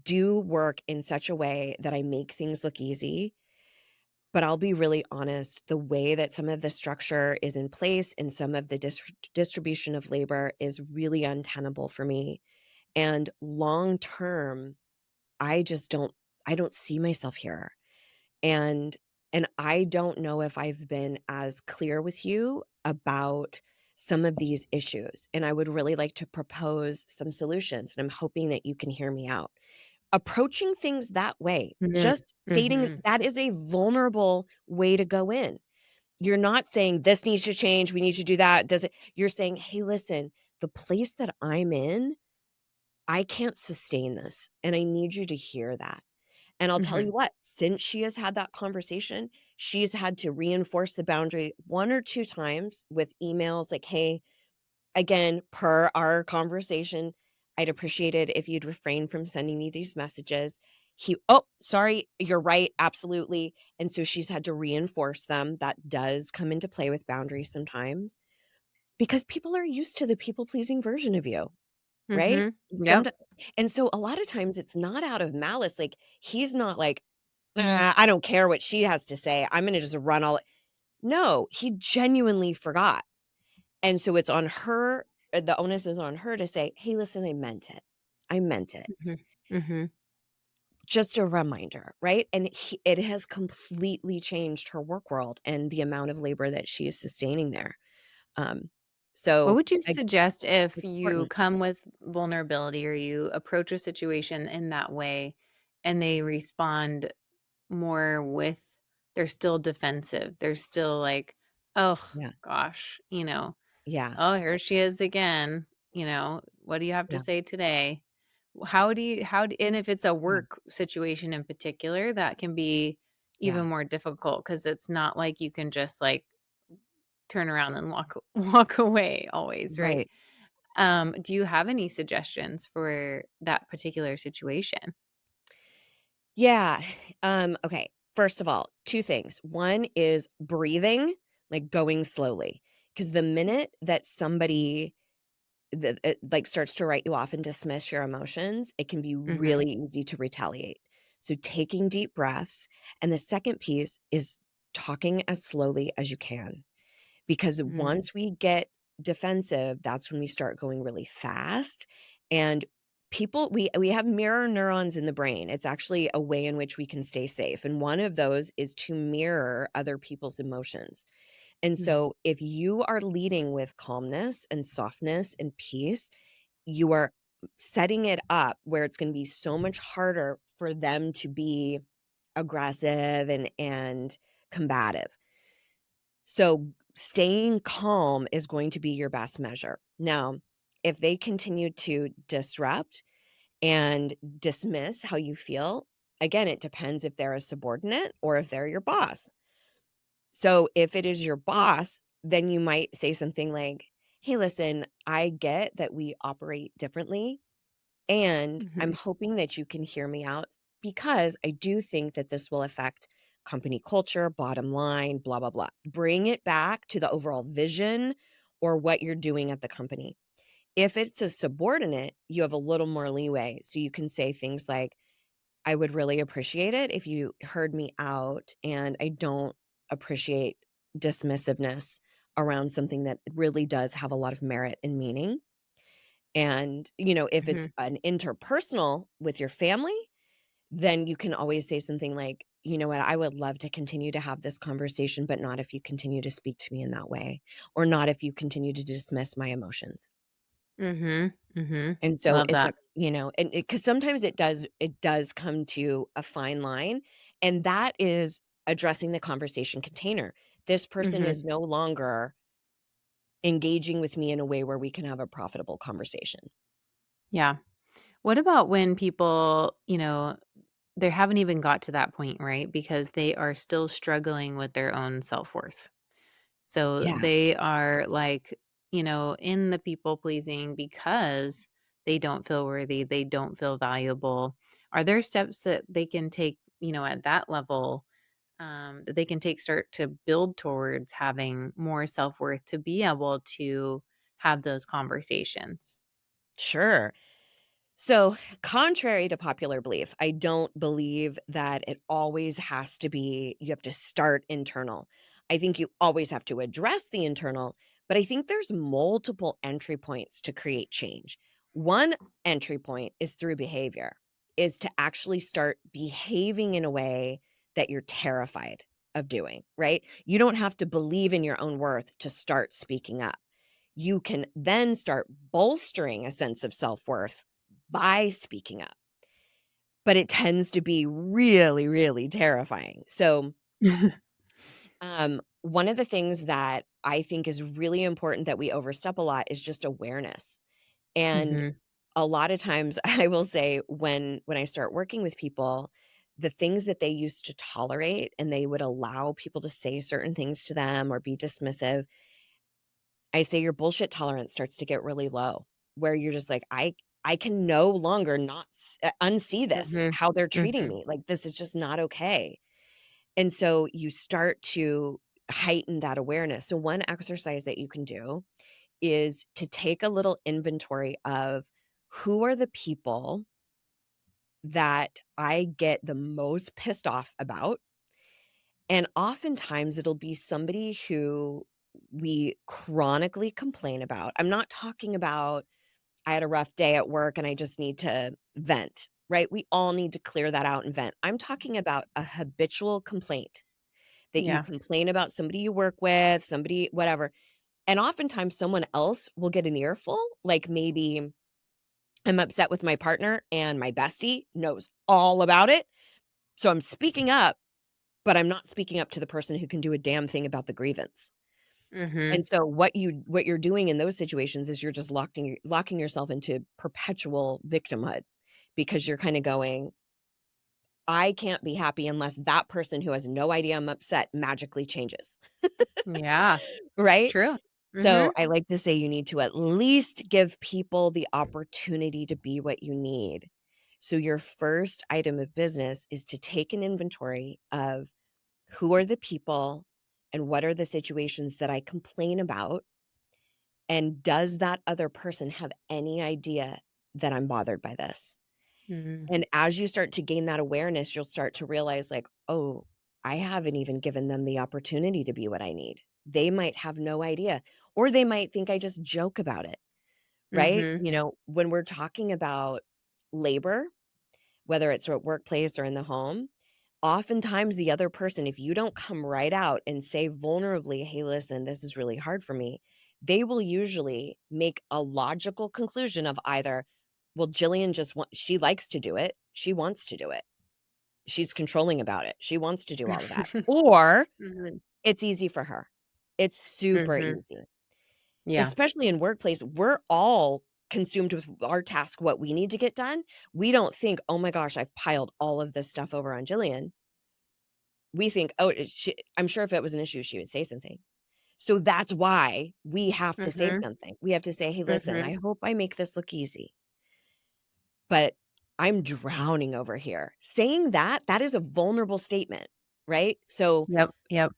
do work in such a way that I make things look easy. But I'll be really honest, the way that some of the structure is in place and some of the distribution of labor is really untenable for me. And long term, I just I don't see myself here. And I don't know if I've been as clear with you about some of these issues, and I would really like to propose some solutions, and I'm hoping that you can hear me out." Approaching things that way, mhm, just stating mhm, that is a vulnerable way to go in. You're not saying, "This needs to change, we need to do that." Does it You're saying, "Hey, listen, the place that I'm in, I can't sustain this, and I need you to hear that." And I'll tell mhm. you what, since she has had that conversation, she's had to reinforce the boundary 1 or 2 times with emails like, "Hey, again, per our conversation, I'd appreciate it if you'd refrain from sending me these messages." "Oh, sorry, you're right, absolutely." And so she's had to reinforce them. That does come into play with boundaries sometimes because people are used to the people-pleasing version of you. Right? Mhm. Yep. Someti And so a lot of times it's not out of malice, like, he's not like, I don't care what she has to say, I'm gonna just run all." No, he genuinely forgot, and so it's on her the onus is on her to say, "Hey, listen, I meant it. I meant it." Mhm. Mhm. Just a reminder, right? And it has completely changed her work world and the amount of labor that she is sustaining there. Um, What so, would you I suggest if it's you important. come with vulnerability or you approach a situation in that way and they respond more with they're still defensive. They're still like, "Oh Yeah, gosh, yeah, oh, here she is again, what do you have to yeah, say today?" And if it's a yeah, work situation in particular, that can be yeah, even more difficult because it's not like you can just like turn around and walk away always, right? right. Do you have any suggestions for that particular situation? Yeah. Okay. First of all, 2 things. One is breathing, like going slowly. Because the minute that somebody like starts to write you off and dismiss your emotions, it can be Mhm. really easy to retaliate. So taking deep breaths. And the second piece is talking as slowly as you can. Because Mhm. once we get defensive, that's when we start going really fast. And we have mirror neurons in the brain. It's actually a way in which we can stay safe. And one of those is to mirror other people's emotions. And Mhm. so if you are leading with calmness and softness and peace, you are setting it up where it's going to be so much harder for them to be aggressive and combative. So staying calm is going to be your best measure. Now, if they continue to disrupt and dismiss how you feel, again, it depends if they're a subordinate or if they're your boss. So if it is your boss, then you might say something like, "Hey, listen, I get that we operate differently, and I'm Mhm. hoping that you can hear me out because I do think that this will affect company culture, bottom line, blah, blah, blah." Bring it back to the overall vision or what you're doing at the company. If it's a subordinate, you have a little more leeway. So you can say things like, "I would really appreciate it if you heard me out, and I don't appreciate dismissiveness around something that really does have a lot of merit and meaning." And, if it's Mhm. an interpersonal with your family, then you can always say something like, "You know what? I would love to continue to have this conversation, but not if you continue to speak to me in that way, or not if you continue to dismiss my emotions." Mhm. Mhm. And so Love it's that. and because sometimes it does come to a fine line, and that is addressing the conversation container. This person Mhm. is no longer engaging with me in a way where we can have a profitable conversation. Yeah. What about when people, they haven't even got to that point, right? Because they are still struggling with their own self-worth. So Yeah. they are like, in the people pleasing because they don't feel worthy, they don't feel valuable. Are there steps that they can take, at that level, that they can take start to build towards having more self-worth to be able to have those conversations? Sure. So, contrary to popular belief, I don't believe that it always has to be, you have to start internal. I think you always have to address the internal, but I think there's multiple entry points to create change. One entry point is through behavior, is to actually start behaving in a way that you're terrified of doing, right? You don't have to believe in your own worth to start speaking up. You can then start bolstering a sense of self worth by speaking up, but it tends to be really, really terrifying. So, one of the things that I think is really important that we overstep a lot is just awareness. And Mhm. a lot of times I will say when I start working with people, the things that they used to tolerate and they would allow people to say certain things to them or be dismissive, I say your bullshit tolerance starts to get really low, where you're just like, I can no longer not unsee this, Mhm. how they're treating Mhm. me. Like, this is just not okay. And so you start to heighten that awareness. So one exercise that you can do is to take a little inventory of who are the people that I get the most pissed off about. And oftentimes it'll be somebody who we chronically complain about. I'm not talking about, "I had a rough day at work and I just need to vent," right? We all need to clear that out and vent. I'm talking about a habitual complaint that you Yeah. complain about somebody you work with, somebody, whatever. And oftentimes someone else will get an earful. Like, maybe I'm upset with my partner and my bestie knows all about it. So I'm speaking up, but I'm not speaking up to the person who can do a damn thing about the grievance. Mhm. And so what you're doing in those situations is you're just locking yourself into perpetual victimhood, because you're kinda going, "I can't be happy unless that person who has no idea I'm upset magically changes." Yeah. It's Right? true. So Mhm. I like to say you need to at least give people the opportunity to be what you need. So your first item of business is to take an inventory of who are the people and what are the situations that I complain about, and does that other person have any idea that I'm bothered by this? Mhm. And as you start to gain that awareness, you'll start to realize, like, oh, I haven't even given them the opportunity to be what I need. They might have no idea, or they might think I just joke about it, right? Mhm. When we're talking about labor, whether it's at workplace or in the home, oftentimes the other person, if you don't come right out and say vulnerably, hey, listen, this is really hard for me, they will usually make a logical conclusion of either, well, Jillian she likes to do it. She wants to do it. She's controlling about it. She wants to do all of that. Or Mhm. it's easy for her. It's super Mhm. easy. Yeah. Especially in workplace, we're all consumed with our task, what we need to get done. We don't think, "Oh my gosh, I've piled all of this stuff over on Jillian." We think, "Oh, I'm sure if it was an issue, she would say something." So that's why we have to say Mhm. something. We have to say, "Hey, listen, Mhm. I hope I make this look easy, but I'm drowning over here." Saying that is a vulnerable statement, right? So Yep, yep.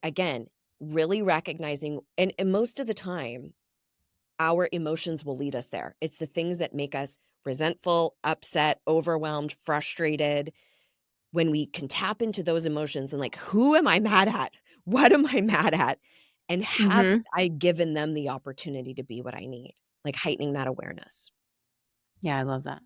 again, really recognizing, and most of the time our emotions will lead us there. It's the things that make us resentful, upset, overwhelmed, frustrated. When we can tap into those emotions and, like, who am I mad at? What am I mad at? And have Mhm. I given them the opportunity to be what I need? Like heightening that awareness. Yeah, I love that.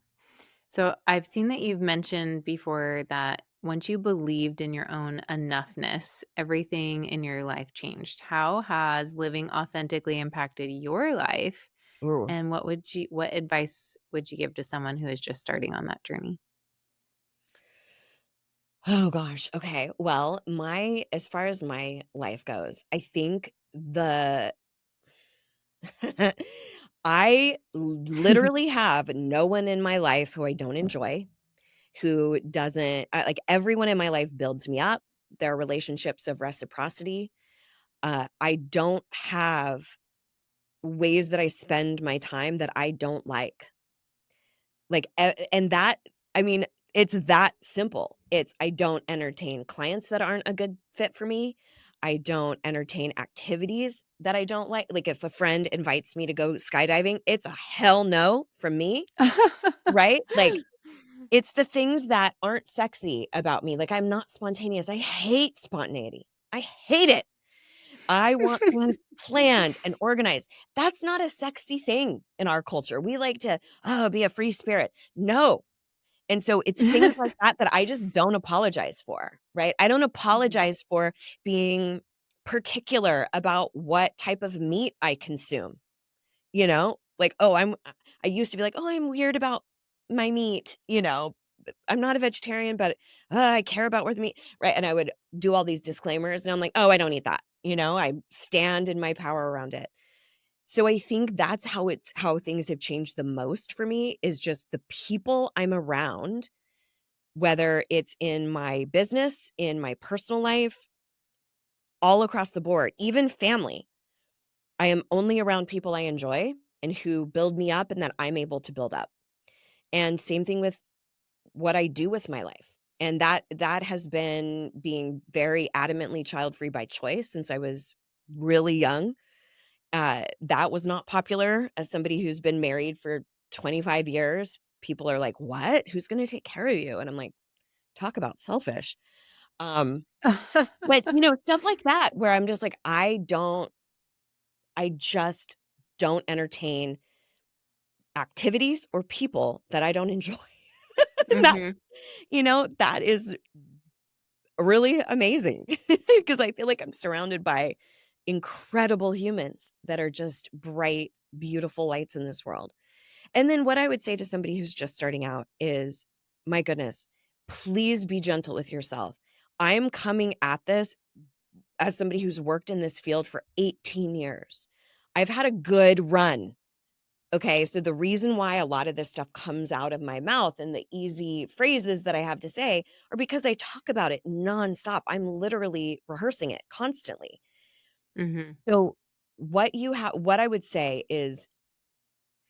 So I've seen that you've mentioned before that once you believed in your own enoughness, everything in your life changed. How has living authentically impacted your life? Ooh. And what advice would you give to someone who is just starting on that journey? Oh gosh. Okay. Well, as far as my life goes, I think I literally have no one in my life who I don't enjoy, who doesn't like everyone in my life builds me up. There are relationships of reciprocity. I don't have ways that I spend my time that I don't like. And that, I mean, it's that simple. I don't entertain clients that aren't a good fit for me. I don't entertain activities that I don't like. Like if a friend invites me to go skydiving, it's a hell no from me, right? Like it's the things that aren't sexy about me. Like I'm not spontaneous. I hate spontaneity. I hate it. I want things planned and organized. That's not a sexy thing in our culture. We like to, oh, be a free spirit. No. And so it's things like that that I just don't apologize for, right? I don't Mhm. apologize for being particular about what type of meat I consume, Like, oh, I used to be like, oh, I'm weird about my meat, I'm not a vegetarian, but I care about where the meat, right? And I would do all these disclaimers and I'm like, oh, I don't eat that. I stand in my power around it. So I think that's how things have changed the most for me is just the people I'm around, whether it's in my business, in my personal life, all across the board, even family. I am only around people I enjoy and who build me up and that I'm able to build up. And same thing with what I do with my life. And that has been being very adamantly child-free by choice since I was really young. That was not popular as somebody who's been married for 25 years. People are like, "What? Who's gonna take care of you?" And I'm like, "Talk about selfish." Um, but, stuff like that where I'm just like, I just don't entertain activities or people that I don't enjoy. And Mhm. that is really amazing because I feel like I'm surrounded by incredible humans that are just bright, beautiful lights in this world. And then what I would say to somebody who's just starting out is, my goodness, please be gentle with yourself. I'm coming at this as somebody who's worked in this field for 18 years. I've had a good run. Okay, so the reason why a lot of this stuff comes out of my mouth and the easy phrases that I have to say are because I talk about it nonstop. I'm literally rehearsing it constantly. Mhm. So what I would say is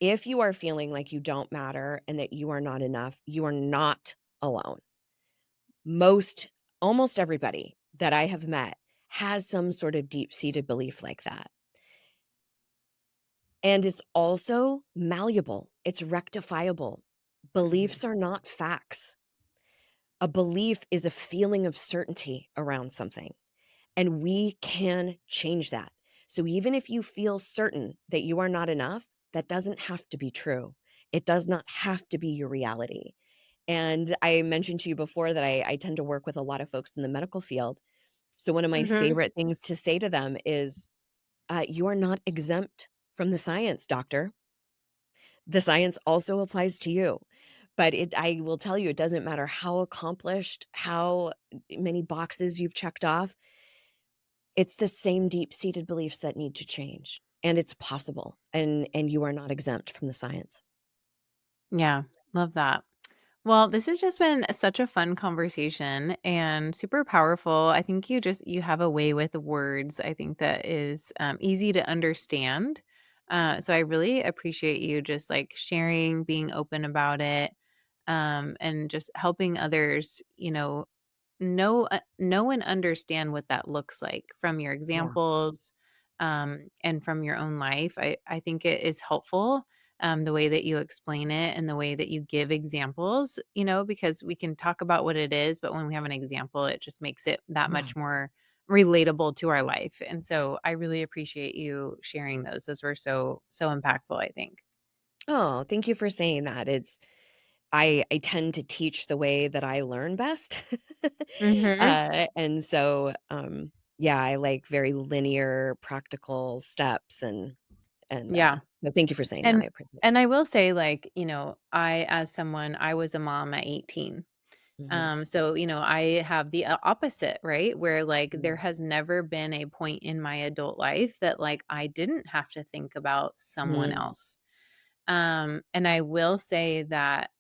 if you are feeling like you don't matter and that you are not enough, you are not alone. Most Almost everybody that I have met has some sort of deep-seated belief like that. And it's also malleable. It's rectifiable. Beliefs Mhm. are not facts. A belief is a feeling of certainty around something, and we can change that. So even if you feel certain that you are not enough, that doesn't have to be true. It does not have to be your reality. And I mentioned to you before that I tend to work with a lot of folks in the medical field. So one of my Mhm. favorite things to say to them is, "You are not exempt from the science, doctor. The science also applies to you." But I will tell you, it doesn't matter how accomplished, how many boxes you've checked off, it's the same deep-seated beliefs that need to change, and it's possible, and you are not exempt from the science. Yeah, love that. Well, this has just been such a fun conversation and super powerful. I think you have a way with words. I think that is easy to understand. So I really appreciate you just like sharing, being open about it, and just helping others. Know and understand what that looks like from your Yeah. examples, and from your own life. I think it is helpful, the way that you explain it and the way that you give examples, because we can talk about what it is, but when we have an example, it just makes it that Yeah. much more relatable to our life. And so I really appreciate you sharing those. Those were so impactful, I think. Oh, thank you for saying that. I tend to teach the way that I learn best. Mhm. And so, yeah, I like very linear, practical steps Yeah. but thank you for saying that. And I appreciate it. and I will say, like, I was a mom at 18. Mhm. So, I have the opposite, right? Where like there Mm. has never been a point in my adult life that like I didn't have to think about someone Mm. else. And I will say that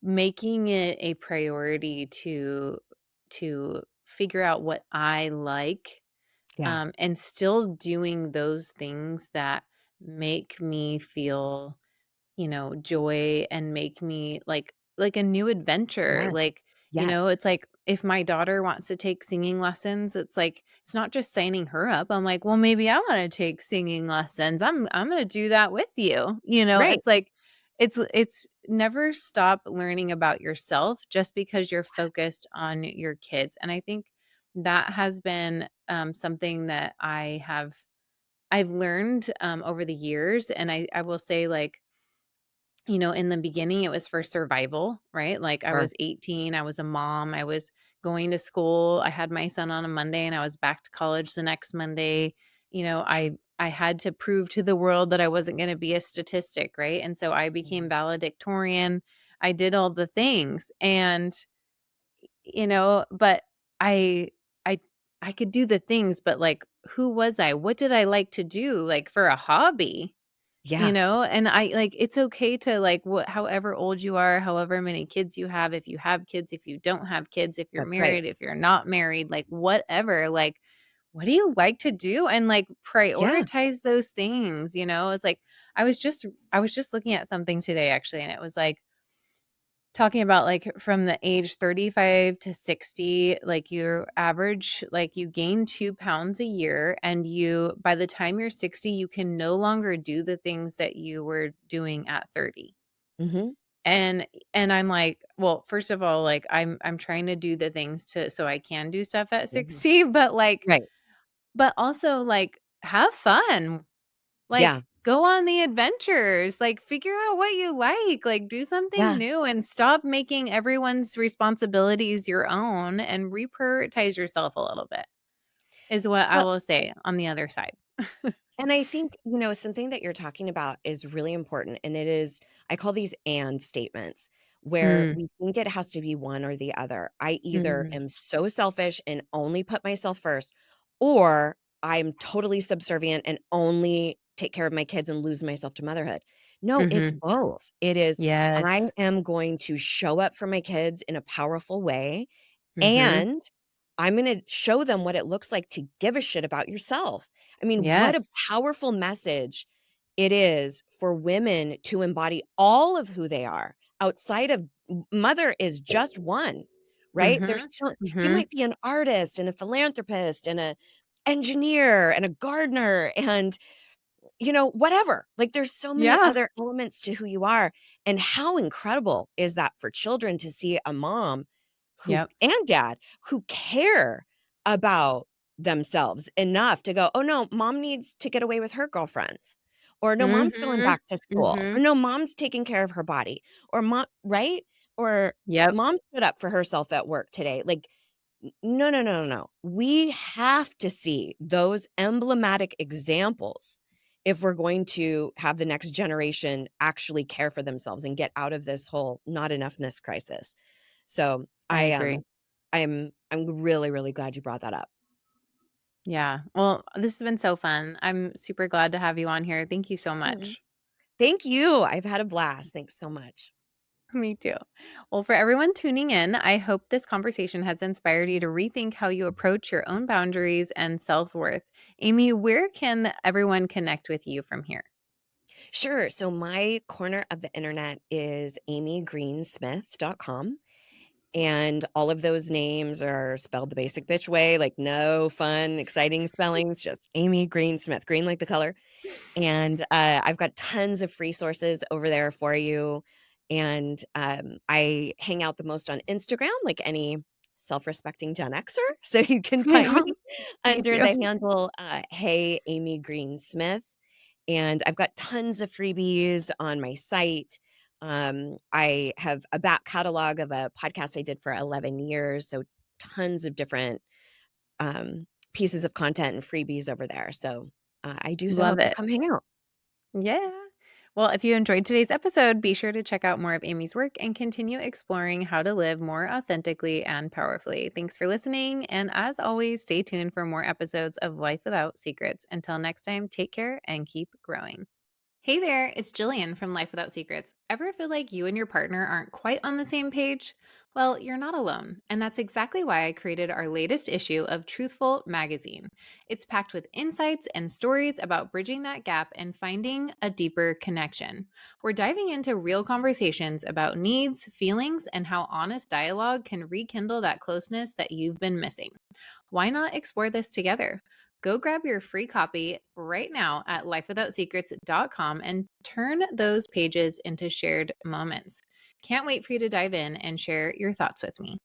making it a priority to figure out what I like, Yeah. and still doing those things that make me feel joy and make me like a new adventure. Yes. Like, Yes. it's like if my daughter wants to take singing lessons, it's like it's not just signing her up. I'm like, "Well, maybe I want to take singing lessons. I'm going to do that with you." Right. It's like it's never stop learning about yourself just because you're focused on your kids. And I think that has been something that I've learned over the years. And I will say, like, in the beginning, it was for survival, right? Like I Sure. was 18, I was a mom, I was going to school. I had my son on a Monday and I was back to college the next Monday. I had to prove to the world that I wasn't going to be a statistic, right? And so I became Mhm. valedictorian. I did all the things, and but I I I could do the things, but like who was I? What did I like to do like for a hobby? Yeah. And I like it's okay to like however old you are, however many kids you have, if you have kids, if you don't have kids, if you're That's right. married, if you're not married, like whatever, like what do you like to do and like Yeah. prioritize those things, It's like I was just looking at something today actually, and it was like talking about like from the age 35 to 60, like your average, like you gain 2 pounds a year, and by the time you're 60, you can no longer do the things that you were doing at 30. Mhm. And I'm like, well, first of all, like I'm trying to do the things so I can do stuff at Mhm. 60, but like, Right. but also like have fun. Yeah. Like, go on the adventures, like, figure out what you like, do something Yeah. new and stop making everyone's responsibilities your own and reprioritize yourself a little bit, is what I Well, will say on the other side. and I think, something that you're talking about is really important. And it is, I call these and statements where Mm, we think it has to be one or the other. I either mhm, am so selfish and only put myself first, or I'm totally subservient and only take care of my kids and lose myself to motherhood. No, it's mhm. both. It is, I Yes. am going to show up for my kids in a powerful way, Mhm. and I'm gonna show them what it looks like to give a shit about yourself. I mean, what a Yes. powerful message it is for women to embody all of who they are outside of mother is just one, right? There's Mhm. so you Mhm. might be an artist and a philanthropist and a engineer and a gardener and whatever. Like, there's so many Yeah. other elements to who you are, and how incredible is that for children to see a mom who Yep. and dad who care about themselves enough to go, "Oh, no, mom needs to get away with her girlfriends," or, "No, mom's going Mhm. back to school," or, Mhm. "No, mom's taking care of her body," or, "Mom," right? Or, Yep. "Mom stood up for herself at work today." Like, no, no, no, no, no. We have to see those emblematic examples if we're going to have the next generation actually care for themselves and get out of this whole not enoughness crisis. So I I agree. am I'm really, really glad you brought that up. Yeah. Well, this has been so fun. I'm super glad to have you on here. Thank you so Mhm. much. Thank you. I've had a blast. Thanks so much. Me too. Well, for everyone tuning in, I hope this conversation has inspired you to rethink how you approach your own boundaries and self worth. Amy, where can everyone connect with you from here? Sure. So my corner of the internet is amygreensmith.com. And all of those names are spelled the basic bitch way, like no fun, exciting spellings, just Amy Greensmith, green like the color. And I've got tons of free sources over there for you. And I hang out the most on Instagram, like any self respecting Gen Xer. So you can find me Yeah, me under too. the handle Hey Amy Greensmith. And I've got tons of freebies on my site. I have a back catalog of a podcast I did for 11 years. So tons of different pieces of content and freebies over there. So I do so Love hope you'll it. come hang out. Yeah. Well, if you enjoyed today's episode, be sure to check out more of Amy's work and continue exploring how to live more authentically and powerfully. Thanks for listening. And as always, stay tuned for more episodes of Life Without Secrets. Until next time, take care and keep growing. Hey there, it's Jillian from Life Without Secrets. Ever feel like you and your partner aren't quite on the same page? Well, you're not alone, and that's exactly why I created our latest issue of Truthful magazine. It's packed with insights and stories about bridging that gap and finding a deeper connection. We're diving into real conversations about needs, feelings, and how honest dialogue can rekindle that closeness that you've been missing. Why not explore this together? Go grab your free copy right now at lifewithoutsecrets.com and turn those pages into shared moments. Can't wait for you to dive in and share your thoughts with me.